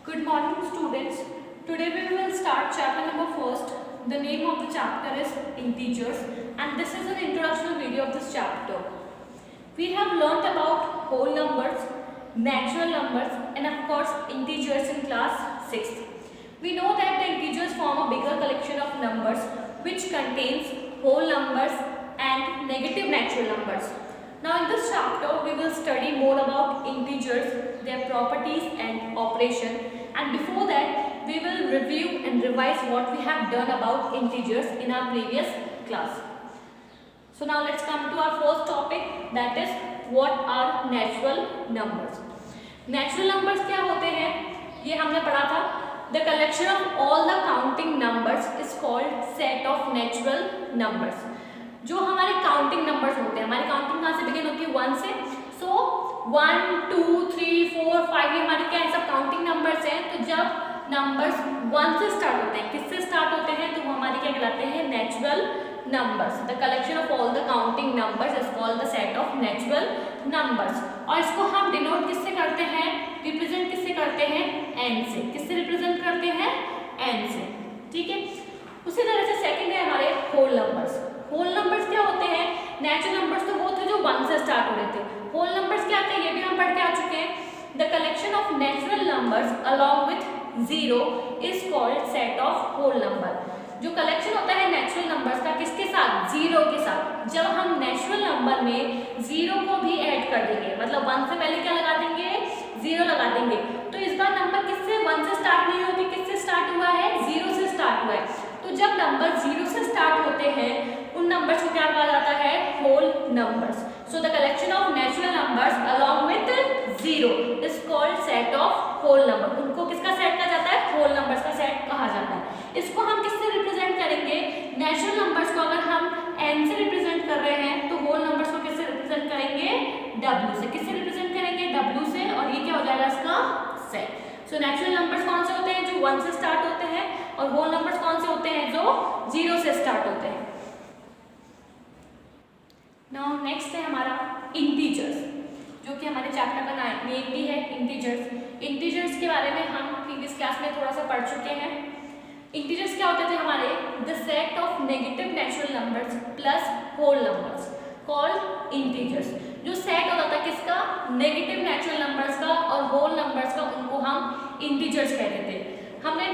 Good morning, students. Today we will start chapter number first. The name of the chapter is Integers, and this is an introduction video of this chapter. We have learnt about whole numbers, natural numbers, and of course integers in class 6th. We know that the integers form a bigger collection of numbers which contains whole numbers and negative natural numbers. Now in this chapter we will study more about integers, their properties and operation, and before that we will review and revise what we have done about integers in our previous class. So now let's come to our first topic, that is what are natural numbers. Natural numbers क्या होते हैं ये हमने पढ़ा था. The collection of all the counting numbers is called set of natural numbers. जो हमारे counting numbers होते हैं, हमारी काउंटिंग कहाँ से बिगिन होती है 1 से. सो 1 2 3 4 5 ये हमारे क्या है सब काउंटिंग नंबर्स हैं. तो जब नंबर्स 1 से स्टार्ट होते हैं, किससे स्टार्ट होते हैं, तो वो हमारे क्या कहलाते हैं natural numbers. The collection of all the counting numbers is called the set of natural numbers. और इसको हम डिनोट किससे करते हैं, रिप्रेजेंट किससे करते हैं, n से. किससे रिप्रेजेंट करते हैं, n से. ठीक है. उसी तरह से सेकंड है हमारे होल नंबर्स. होल नंबर्स क्या होते हैं, नेचुरल नंबर्स तो वो थे जो 1 से स्टार्ट हो रहे थे. होल नंबर्स क्या थे ये भी हम पढ़ के आ चुके हैं. The collection of natural numbers along with 0 is called set of whole number. जो कलेक्शन होता है नेचुरल नंबर्स का किसके साथ, 0 के साथ. जब हम नेचुरल नंबर में 0 को भी ऐड कर देंगे, मतलब 1 से पहले क्या लगा देंगे, 0 लगा देंगे, तो इस बार नंबर किससे 1 से स्टार्ट नहीं होती, किससे स्टार्ट हुआ है, 0 से स्टार्ट हुआ है. तो जब नंबर 0 से स्टार्ट होते हैं उन नंबर्स को क्या कहा जाता है, whole numbers. So the collection of natural numbers along with 0 is called set of whole number. उनको किसका सेट कहा जाता है, होल नंबर्स का सेट कहा जाता है. इसको हम किससे रिप्रेजेंट करेंगे, नेचुरल नंबर्स को अगर हम n से रिप्रेजेंट कर रहे हैं तो होल नंबर्स को किससे रिप्रेजेंट करेंगे, w से. किससे रिप्रेजेंट करेंगे, w से. और ये क्या हो जाएगा इसका सेट. सो नेचुरल नंबर्स कौन से होते हैं, जो 1 से स्टार्ट होते हैं, और होल नंबर्स कौन से होते हैं, जो 0 से स्टार्ट होते हैं. नाउ नेक्स्ट है हमारा इंटीजर्स, जो कि हमारे चैप्टर का नेम भी है इंटीजर्स. इंटीजर्स के बारे में हम प्रीवियस क्लास में थोड़ा सा पढ़ चुके हैं. इंटीजर्स क्या होते थे हमारे, the set of negative natural numbers plus whole numbers called integers. जो सेट होता था किसका, नेगेटिव नेचुरल नंबर्स का और होल नंबर्स का, उनको हम इंटीजर्स कहते थे. हमने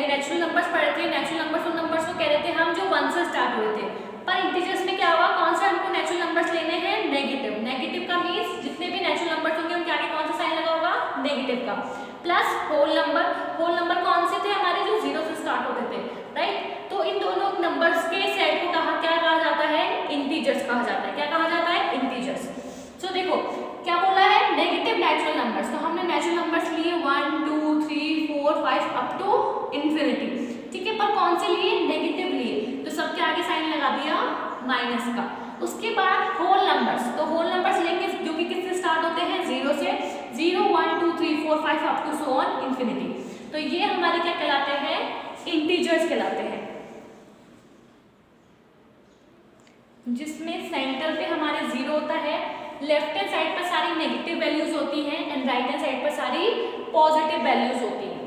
नेचुरल नंबर्स पढ़े थे. नेचुरल नंबर्स उन नंबर्स को कहते थे हम जो 1 से स्टार्ट हुए थे. पर इंटीजर्स में क्या हुआ, कौन सा हमको नेचुरल नंबर्स लेने हैं, नेगेटिव. नेगेटिव का मींस जितने भी नेचुरल नंबर्स होंगे उनके आगे कौन सा साइन लगा होगा, नेगेटिव का. Plus whole number. Whole number कौन से थे हमारे, जो 0 से स्टार्ट होते थे, राइट. तो इन दोनों नंबर्स के सेट को क्या कहा जाता है, इंटीजर्स कहा जाता है. क्या कहा जाता है, इंटीजर्स. सो देखो क्या बोला है, नेगेटिव नेचुरल नंबर्स. तो हमने नेचुरल नंबर्स लिए 1 2 3 4 5 अप टू इंफिनिटी. ठीक है. पर कौन से लिए, नेगेटिव लिए, तो सबके आगे साइन लगा दिया माइनस का. उसके बाद होल नंबर्स. तो होल नंबर्स लेंगे जो कि किससे स्टार्ट होते हैं, 0 से. 0 1 2 3 4 5 up to so on infinity. तो ये हमारे क्या कहलाते हैं, इंटीजर्स कहलाते हैं. जिसमें सेंटर पे हमारे 0 होता है, लेफ्ट हैंड साइड पर सारी नेगेटिव वैल्यूज होती हैं एंड राइट हैंड साइड पर सारी पॉजिटिव वैल्यूज होती हैं.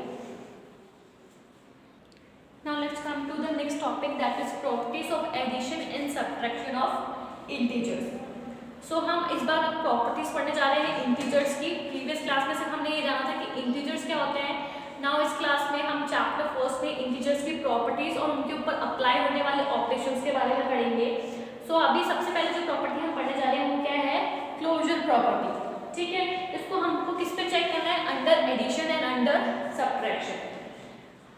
Now let's come to the next topic, that is properties of addition and subtraction of integers. So हम इस बार प्रॉपर्टीज पढ़ने जा रहे हैं इंटीजर्स की. प्रीवियस क्लास में सिर्फ हमने ये जाना था कि इंटीजर्स क्या होते हैं. नाउ इस क्लास में हम चैप्टर फर्स्ट में इंटीजर्स की प्रॉपर्टीज और उनके ऊपर अप्लाई होने वाले ऑपरेशंस के बारे में पढ़ेंगे. सो अभी सबसे पहले जो प्रॉपर्टी हम पढ़ने जा रहे हैं वो क्या है, क्लोजर प्रॉपर्टी. ठीक है. इसको हमको किस पे चेक करना है, under addition and under subtraction.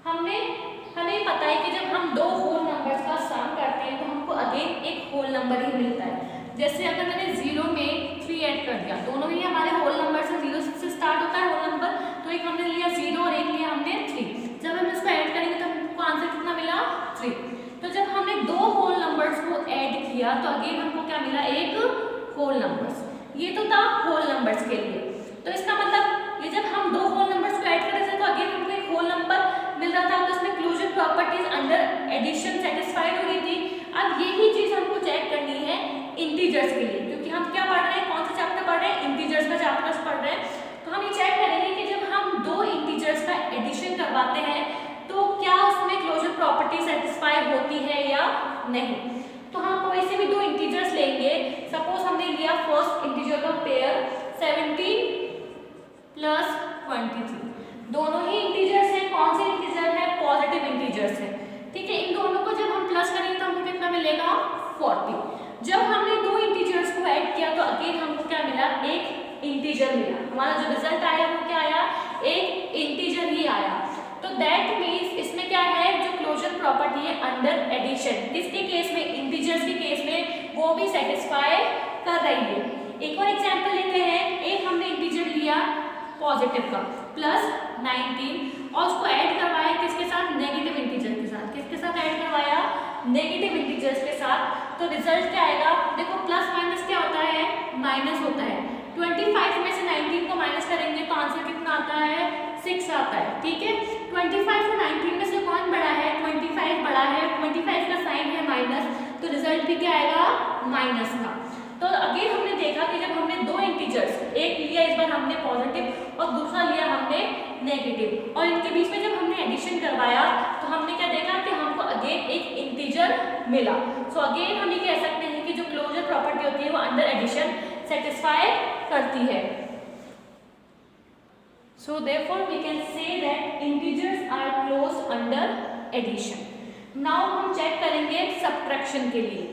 हमें पता है कि जब हम दो होल नंबर्स का सम करते हैं तो हमको अगेन एक होल नंबर ही मिलता है. जैसे अगर मैंने 0 में 3 ऐड कर दिया, दोनों ही हमारे होल नंबर से 0 से स्टार्ट होता है होल नंबर. तो एक हमने लिया 0 और एक लिया हमने 3. जब हम इसको ऐड करेंगे तो हमको आंसर कितना मिला, 3. तो जब हमने दो होल नंबर्स को ऐड किया तो अगेन हमको क्या मिला, एक होल नंबर्स. ये तो था होल नंबर्स के लिए. तो इसका मतलब ये जब हम दो होल नंबर्स को ऐड कर रहे थे तो अगेन हमको एक होल नंबर मिल रहा था. तो इसमें closure properties under addition satisfied हो रही थी. अब यही चीज हमको चेक करनी है इंटीजर्स के लिए, क्योंकि हम क्या पढ़ रहे हैं, कौन सा चैप्टर पढ़ रहे हैं, इंटीजर्स का चैप्टर पढ़ रहे हैं. तो हम ये चेक करेंगे कि जब हम दो इंटीजर्स का नहीं। तो हम कोई से भी दो इंटीजर्स लेंगे, सपोज हमने लिया फर्स्ट इंटीजर का पेयर 17 प्लस 23, दोनों ही इंटीजर्स हैं। कौन से इंटीजर है? पॉजिटिव इंटीजर्स है, ठीक है। इन दोनों को जब हम प्लस करेंगे तो हमको कितना मिलेगा? 40। जब हमने दो इंटीजर्स को ऐड किया तो अगेन हमको क्या मिला? एक इंटीजर मिला। हमारा जो रिजल्ट आया वो क्या आया? एक इंटीजर ही आया। तो दैट मीन्स इसमें क्या है? जो क्लोजर प्रॉपर्टी है अंडर एडिशन, किसके केस में? इंटीजर्स के केस में वो भी सेटिस्फाई कर रही है। एक और एग्जांपल लेते हैं। एक हमने इंटीजर लिया पॉजिटिव का प्लस 19 और उसको ऐड करवाया किसके साथ? नेगेटिव इंटीजर के साथ। किसके साथ ऐड करवाया? नेगेटिव इंटीजर्स के साथ। तो रिजल्ट क्या आएगा? देखो प्लस माइनस क्या होता है? माइनस होता है। 25 में से 19 को माइनस करेंगे तो आंसर कितना आता है? 6 आता है, ठीक है। 25 और 19 में से कौन बड़ा है? 25 बड़ा है। 25 का साइन है माइनस, तो रिजल्ट भी क्या आएगा? माइनस का। तो अगेन हमने देखा कि जब हमने दो इंटीजर्स, एक लिया इस बार हमने पॉजिटिव और दूसरा लिया हमने नेगेटिव, और इनके बीच में जब हमने एडिशन करवाया तो हमने क्या देखा कि हमको अगेन एक इंटीजर मिला। सो अगेन हम ये कह सकते हैं कि जो क्लोजर प्रॉपर्टी होती है वो अंडर एडिशन सेटिस्फाई करती है। So therefore we can say that integers are closed under addition. Now हम चेक करेंगे subtraction के लिए।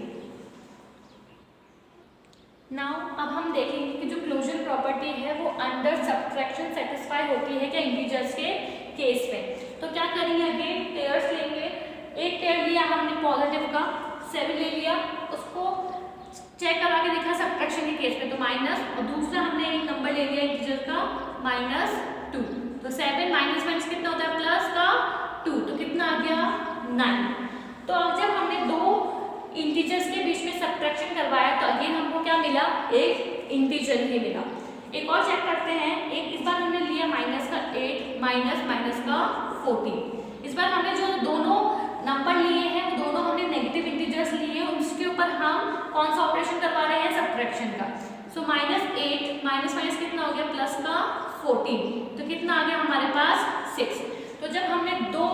Now अब हम देखेंगे कि जो क्लोजर प्रॉपर्टी है वो अंडर सब्ट्रैक्शन सेटिस्फाई होती है क्या इंटीजर्स के केस में। तो क्या करेंगे? अगेन पेयर्स लेंगे। एक पेयर लिया हमने पॉजिटिव का 7 ले लिया, उसको चेक करा के देखा सब्ट्रैक्शन के केस में तो माइनस, और दूसरा हमने एक नंबर ले लिया इंटीजर का -2। तो 7 माइनस माइनस कितना होता है? प्लस का 2, तो कितना आ गया? 9। तो अब जब हमने दो इंटीजर्स के बीच में सब्ट्रैक्शन करवाया तो अगेन हमको क्या मिला? एक इंटीजर ही मिला। एक और चेक करते हैं। एक इस बार हमने लिया माइनस का 8 माइनस माइनस का 14। इस बार हमने जो दोनों नंबर लिए हैं वो दोनों हमने नेगेटिव इंटीजर्स लिए हैं, उसके ऊपर हम कौन सा ऑपरेशन करवा रहे हैं? सब्ट्रैक्शन का। सो -8 माइनस माइनस कितना हो गया? प्लस का 14, तो कितना आ गया हमारे पास? 6। तो जब हमने दो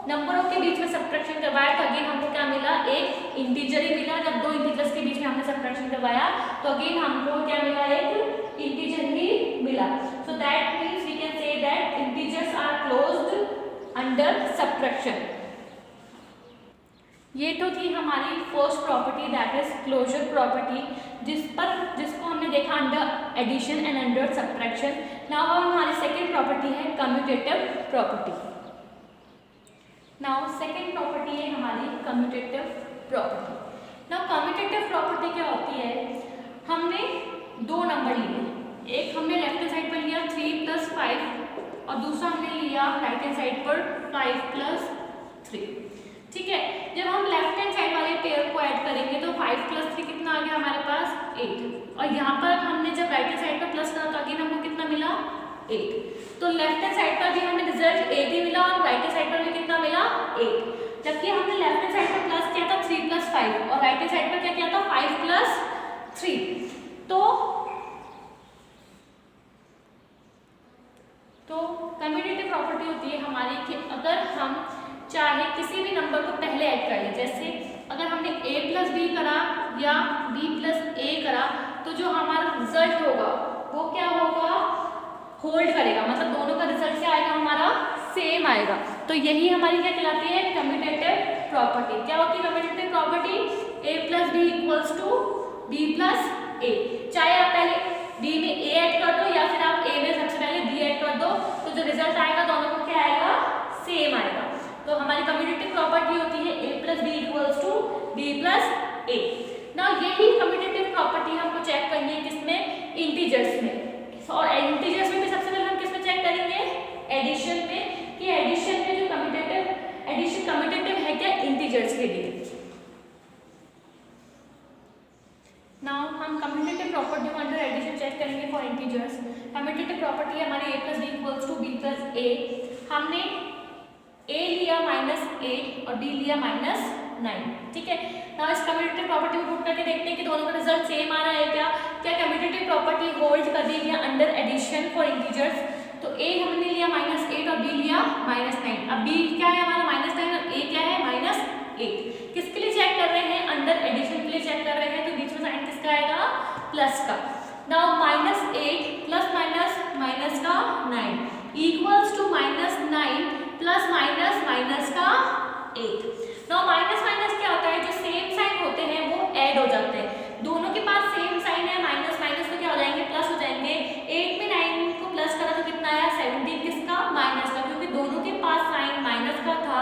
नंबरों के बीच में सब्ट्रैक्शन करवाया तो अगेन हमको क्या मिला? एक इंटीजर ही मिला। जब दो इंटीजर्स के बीच में हमने सब्ट्रैक्शन करवाया तो अगेन हमको क्या मिला? एक इंटीजर ही मिला। So that means we can say that integers are closed under subtraction. ये तो थी हमारी first property that is closure property, जिसको हमने देखा under addition and under subtraction. Now हमारी सेकेंड प्रॉपर्टी है commutative property. Now second property है हमारी commutative property. Now commutative property क्या होती है? हमने दो नंबर लिए, एक हमने लेफ्ट हैंड साइड पर लिया 3 + 5 और दूसरा हमने लिया राइट हैंड साइड पर 5 + 3, ठीक है। जब हम लेफ्ट हैंड साइड वाले पेयर को ऐड करेंगे तो 5 + 3 कितना आ गया हमारे पास? 8, और यहाँ पर हमने जब राइट हैंड साइड पर प्लस करा तो अगेन हमको कितना मिला? 8। तो लेफ्ट हैंड साइड पर भी हमें रिजल्ट 8 ही मिला और राइट हैंड साइड पर भी कितना मिला? 8। जबकि हमने लेफ्ट हैंड साइड पर प्लस किया था 3 + 5 और राइट हैंड साइड पर क्या किया था? 5 + 3। तो कम्यूटेटिव प्रॉपर्टी होती है हमारी कि अगर हम चाहे किसी भी नंबर को पहले ऐड कर ले, जैसे अगर हमने a + b करा या b + a करा तो जो हमारा रिजल्ट होगा वो क्या होगा? होल्ड करेगा, मतलब दोनों का रिजल्ट क्या आएगा? हमारा सेम आएगा। तो यही हमारी क्या कहलाती है? Commutative property. क्या होती है commutative property? a + b = b + a। चाहे आप पहले b में a ऐड कर दो या फिर आप a में सबसे पहले b ऐड कर दो, तो जो रिजल्ट आएगा दोनों को क्या आएगा? सेम आएगा। तो हमारी कम्यूटेटिव प्रॉपर्टी होती है a + b = b + a। ना यही कम्यूटेटिव प्रॉपर्टी हमको चेक करनी है किसमें? इंटीजर्स में। और इंटीजर्स में भी सबसे पहले हम किसमें चेक करेंगे? एडिशन में, कि एडिशन में जो कम्यूटेटिव एडिशन कम्यूटेटिव है क्या इंटीजर्स के लिए। नाउ हम कम्यूटेटिव प्रॉपर्टी को अंडर एडिशन चेक करेंगे फॉर इंटीजर्स। कम्यूटेटिव प्रॉपर्टी है हमारी a + b = b + a। हमने a लिया -8 और b लिया -9, ठीक है। नाउ इस कम्यूटेटिव प्रॉपर्टी को पुट करके देखते हैं कि दोनों का रिजल्ट सेम आ रहा है क्या। क्या कम्यूटेटिव प्रॉपर्टी होल्ड कर दी है अंडर एडिशन फॉर इंटीजर्स। तो a हमने लिया -8 और b लिया -9। अब b क्या है हमारा? -9 और a क्या है? -8। किसके लिए चेक कर रहे एडिशन के लिए चेक कर रहे हैं तो बीच में साइन किसका आएगा, प्लस का। नाउ -8 प्लस माइनस का 9 इक्वल्स टू -9 प्लस माइनस का 8। नाउ माइनस क्या होता है, जो सेम साइन होते हैं वो ऐड हो जाते हैं, दोनों के पास सेम साइन है, माइनस तो क्या हो जाएंगे, प्लस हो जाएंगे। 8 में 9 को प्लस करा तो कितना आया, 17 किसका, माइनस का, क्योंकि दोनों के पास साइन माइनस का था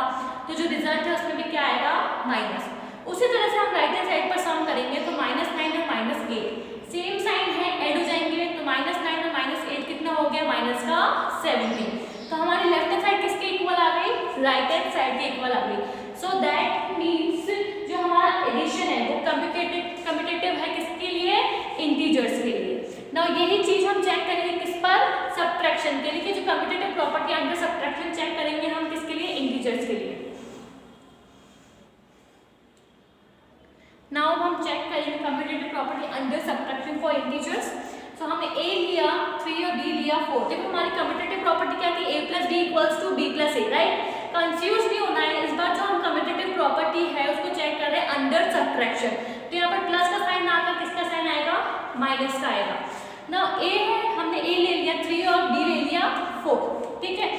तो जो रिजल्ट है उसमें भी क्या आएगा, माइनस। उसी तरह से हम राइट हैंड साइड पर सम करेंगे तो -9 और -8 सेम साइन है, ऐड हो जाएंगे, तो -9 और -8 कितना हो गया, माइनस का 17। तो हमारी लेफ्ट हैंड साइड किसके इक्वल आ गई, राइट हैंड साइड के इक्वल आ गई। सो दैट मीन्स जो हमारा एडिशन है वो कम्यूटेटिव है किसके लिए, इंटीजर्स के लिए। नाउ यही चीज हम चेक करेंगे किस पर, सब्ट्रैक्शन के लिए, कि जो commutative property under subtraction check करेंगे हम किसके लिए, इंटीजर्स के लिए। नाउ हम चेक करेंगे commutative property under subtraction for integers. So हमने a लिया 3 और b लिया 4। देखो हमारी कम्यूटेटिव प्रॉपर्टी क्या थी, a + b = b + a, right. Confuse नहीं होना है, इस बार जो हम कम्यूटेटिव प्रॉपर्टी है उसको चेक कर रहे हैं अंडर सब्ट्रैक्शन। तो यहाँ पर प्लस का साइन ना आकर किसका साइन आएगा, माइनस का आएगा। नाउ a है, हमने a ले लिया 3 और b ले लिया 4, ठीक है।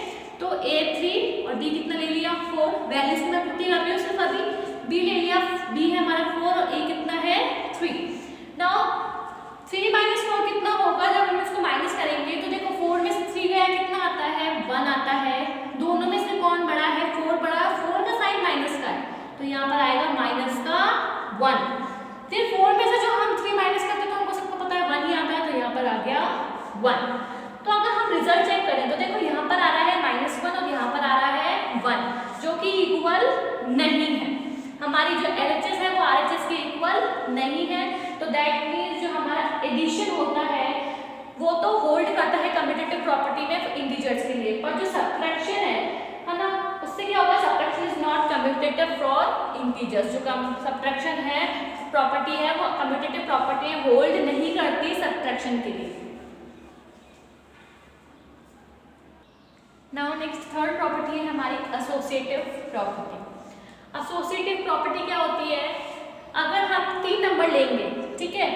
तो a 3 और b कितना ले लिया 4, वैल्यूज में मैं पुट्टी कर रही हूँ सिर्फ अभी। b ले लिया, b है हमारा 4 और a कितना है 3। नाउ 3 - 4 कितना होगा, जब हम इसको माइनस करेंगे तो देखो 4 में से 3 गया कितना आता है, 1 आता है। दोनों में से कौन बड़ा है, 4 बड़ा है, 4 का साइन माइनस का है तो यहाँ पर आएगा माइनस का 1। फिर 4 में से जो हम 3 माइनस करते तो हमको सबको पता है 1 ही आता है, तो यहाँ पर आ गया 1। तो अगर हम रिजल्ट चेक करें तो देखो यहाँ पर आ रहा है -1 और यहाँ पर आ रहा है 1, जो कि इक्वल नहीं है। हमारी जो LHS है वो RHS के इक्वल नहीं है, तो दैट मीन्स जो हमारा एडिशन होता है वो तो होल्ड करता है कम्यूटेटिव प्रॉपर्टी में इंटीजर्स के लिए, पर जो सब्ट्रैक्शन है ना, उससे क्या होगा, subtraction is not commutative for integers. जो सब्ट्रैक्शन है प्रॉपर्टी है वो कम्यूटेटिव प्रॉपर्टी होल्ड नहीं करती सब्ट्रैक्शन के लिए। नाउ नेक्स्ट थर्ड प्रॉपर्टी है हमारी एसोसिएटिव प्रॉपर्टी। एसोसिएटिव प्रॉपर्टी क्या होती है, अगर हम 3 नंबर लेंगे, ठीक है,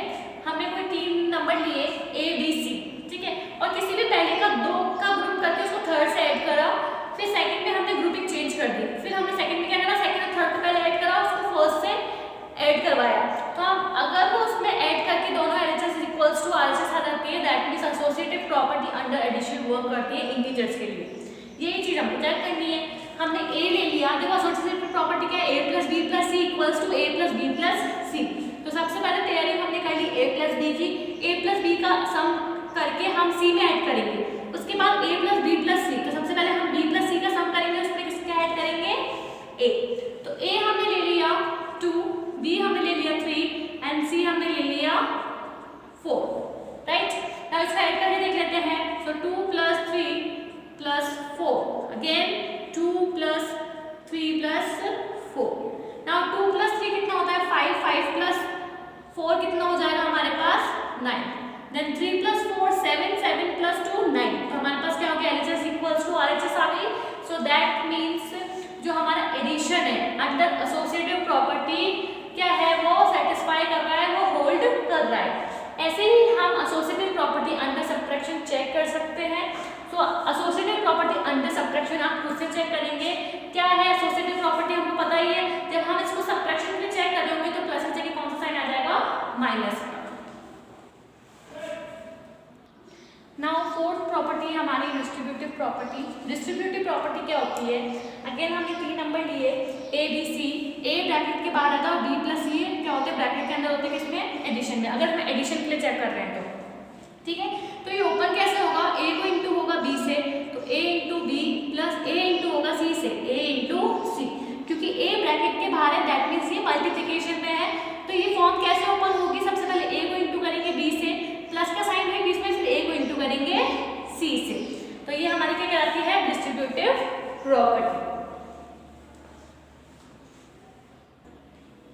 हमने कोई 3 नंबर लिए A B C, ठीक है, और किसी भी पहले का 2 का ग्रुप करके उसको थर्ड से ऐड करा, फिर सेकंड में हमने ग्रुपिंग चेंज कर दी, फिर हमने सेकंड में क्या करा, सेकंड और थर्ड को पहले ऐड करा, उसको फर्स्ट से ऐड करवाया, तो हम अगर वो उसमें ऐड करके दोनों LHS = RHS आ जाती है, that means associative property under addition work करती है इंटीजर्स के लिए। यही चीज हमको चेक करनी है। हमने a ले लिया, देखो एसोसिएटिव प्रॉपर्टी क्या है, a + b + c = a + b + c। तो सबसे पहले तैयारी हमने कर ली a + b की, a + b का सम करके हम c में ऐड करेंगे, उसके बाद a + b + c। तो सबसे पहले हम b + c का सम करेंगे, उसमें किसका ऐड करेंगे, a। तो a हमने ले लिया 2, b हमने ले लिया 3 एंड c हमने ले लिया 4, राइट। नाउ इसका ऐड करके देख लेते हैं। सो 2 + 3 + 4, अगेन 2 + 3 + 4। नाउ 2 + 3 कितना होता है, 5, 5 + 4 कितना हो जाएगा हमारे पास 9, देन 3 + 4 7, 7 + 2 9। तो हमारे पास क्या हो गया, LHS = RHS आ गई। सो दैट मीन्स जो हमारा एडिशन है अंडर एसोसिएटिव प्रॉपर्टी क्या है, वो सेटिस्फाई कर रहा है, वो होल्ड कर रहा है। ऐसे ही हम associative property under subtraction check कर सकते हैं। तो एसोसिएटिव प्रॉपर्टी अंडर सब्ट्रैक्शन आप खुद से चेक करेंगे क्या है। एसोसिएटिव प्रॉपर्टी हमको पता ही है, जब हम इसको सब्ट्रैक्शन में चेक कर रहे होंगे तो प्लस की जगह कौन सा साइन आ जाएगा, माइनस का। नाउ फोर्थ प्रॉपर्टी है हमारी डिस्ट्रीब्यूटिव प्रॉपर्टी। डिस्ट्रीब्यूटिव प्रॉपर्टी क्या होती है, अगेन हमने 3 नंबर लिए a b c, a bracket के बाहर आता है, b + c क्या होते हैं ब्रैकेट के अंदर होते हैं, किसमें, एडिशन में। अगर हम एडिशन के लिए चेक कर रहे हैं तो ठीक है, तो ये ओपन कैसे होगा, a को इंटू होगा b से, तो a × b + a इंटू होगा c से, a × c, क्योंकि a ब्रैकेट के बाहर है, दैट मीन्स ये मल्टीप्लिकेशन में है। तो ये फॉर्म कैसे ओपन होगी, सबसे पहले a को इंटू करेंगे b से, प्लस का साइन है बीच में, फिर a को इंटू करेंगे c से। तो ये हमारी क्या कहलाती है, डिस्ट्रीब्यूटिव प्रॉपर्टी।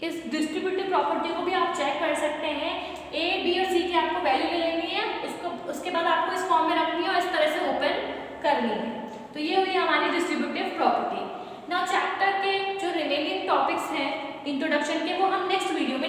इस डिस्ट्रीब्यूटिव प्रॉपर्टी को भी आप चेक कर सकते हैं। a b और c की आपको वैल्यू ले लेनी है, उसके बाद आपको इस फॉर्म में रखनी है और इस तरह से ओपन करनी है। तो ये हुई हमारी डिस्ट्रीब्यूटिव प्रॉपर्टी। नाउ चैप्टर के जो रिमेनिंग टॉपिक्स हैं इंट्रोडक्शन के, वो हम नेक्स्ट वीडियो में